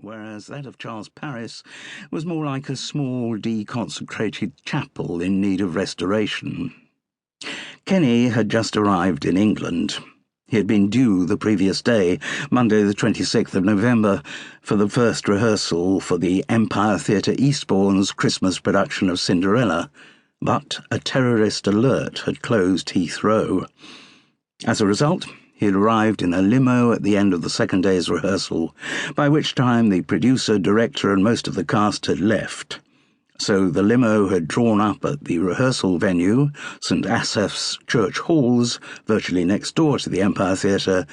whereas that of Charles Paris was more like a small, deconsecrated chapel in need of restoration. Kenny had just arrived in England. He had been due the previous day, Monday the 26th of November, for the first rehearsal for the Empire Theatre Eastbourne's Christmas production of Cinderella, but a terrorist alert had closed Heathrow. As a result, he had arrived in a limo at the end of the second day's rehearsal, by which time the producer, director and most of the cast had left. So the limo had drawn up at the rehearsal venue, St Asaph's Church Halls, virtually next door to the Empire Theatre,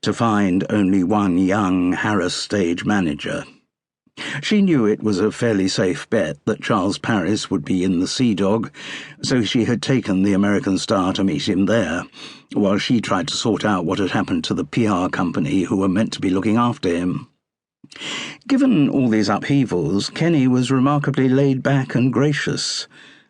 to find only one young, harassed stage manager. She knew it was a fairly safe bet that Charles Paris would be in the Sea Dog, so she had taken the American star to meet him there, while she tried to sort out what had happened to the PR company who were meant to be looking after him. Given all these upheavals, Kenny was remarkably laid back and gracious.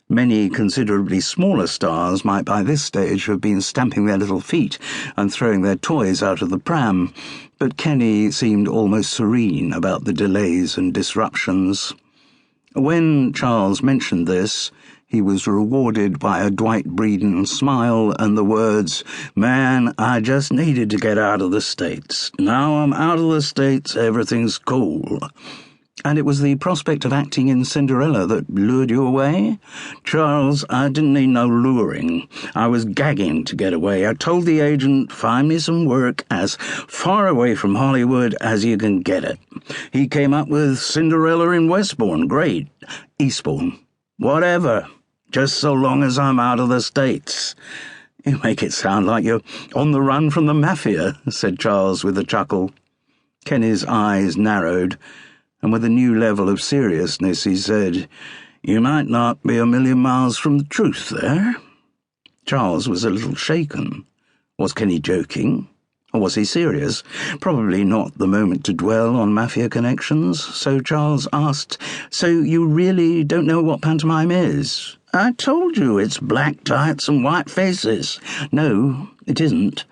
Many considerably smaller stars might by this stage have been stamping their little feet and throwing their toys out of the pram, but Kenny seemed almost serene about the delays and disruptions. When Charles mentioned this, he was rewarded by a Dwight Breeden smile and the words, "Man, I just needed to get out of the States. Now I'm out of the States, everything's cool." And it was the prospect of acting in Cinderella that lured you away? Charles, I didn't need no luring. I was gagging to get away. I told the agent, find me some work as far away from Hollywood as you can get it. He came up with Cinderella in Westbourne. Great. Eastbourne. Whatever. Just so long as I'm out of the States. You make it sound like you're on the run from the mafia, said Charles with a chuckle. Kenny's eyes narrowed, and with a new level of seriousness he said, "You might not be a million miles from the truth there." Charles was a little shaken. Was Kenny joking? Or was he serious? Probably not the moment to dwell on mafia connections, so Charles asked, "So you really don't know what pantomime is?" "I told you it's black tights and white faces." "No, it isn't.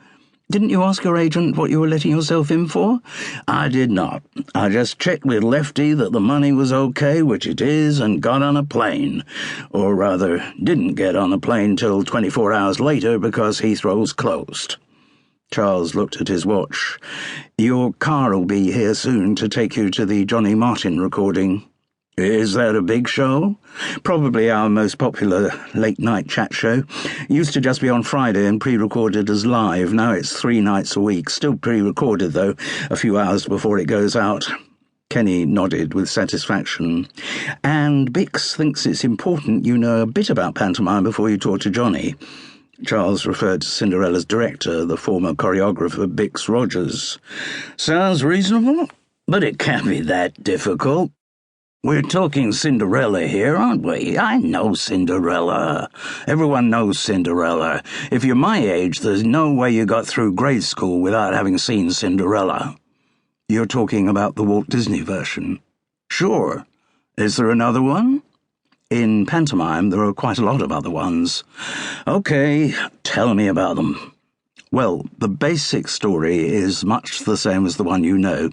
Didn't you ask your agent what you were letting yourself in for?" "I did not. I just checked with Lefty that the money was okay, which it is, and got on a plane. Or rather, didn't get on a plane till 24 hours later because Heathrow's closed." Charles looked at his watch. "Your car'll be here soon to take you to the Johnny Martin recording." "Is that a big show?" "Probably our most popular late-night chat show. Used to just be on Friday and pre-recorded as live. Now it's 3 nights a week. Still pre-recorded, though, a few hours before it goes out." Kenny nodded with satisfaction. "And Bix thinks it's important you know a bit about pantomime before you talk to Johnny." Charles referred to Cinderella's director, the former choreographer Bix Rogers. "Sounds reasonable, but it can't be that difficult. We're talking Cinderella here, aren't we? I know Cinderella. Everyone knows Cinderella. If you're my age, there's no way you got through grade school without having seen Cinderella." "You're talking about the Walt Disney version?" "Sure. Is there another one?" "In pantomime, there are quite a lot of other ones." "Okay, tell me about them." Well, the basic story is much the same as the one you know.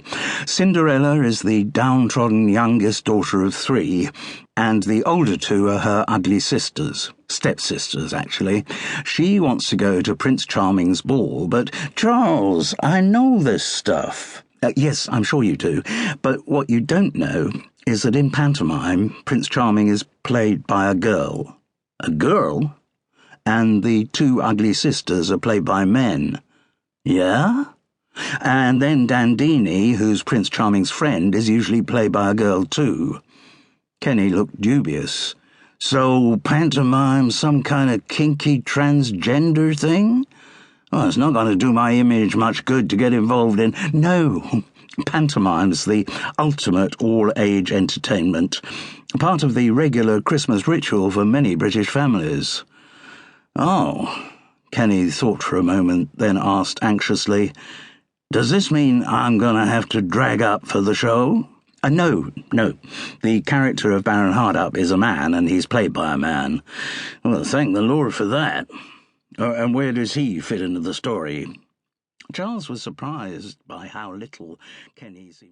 Cinderella is the downtrodden youngest daughter of 3, and the older 2 are her ugly sisters. Stepsisters, actually. She wants to go to Prince Charming's ball, but, "Charles, I know this stuff." Yes, I'm sure you do. But what you don't know is that in pantomime, Prince Charming is played by a girl. "A girl?" "And the 2 ugly sisters are played by men." "Yeah?" "And then Dandini, who's Prince Charming's friend, is usually played by a girl too." Kenny looked dubious. "So pantomime's some kind of kinky transgender thing? Well, it's not going to do my image much good to get involved in." "No, pantomime's the ultimate all-age entertainment, part of the regular Christmas ritual for many British families." "Oh," Kenny thought for a moment, then asked anxiously, "Does this mean I'm going to have to drag up for the show?" No. The character of Baron Hardup is a man, and he's played by a man." "Well, thank the Lord for that. And where does he fit into the story?" Charles was surprised by how little Kenny seemed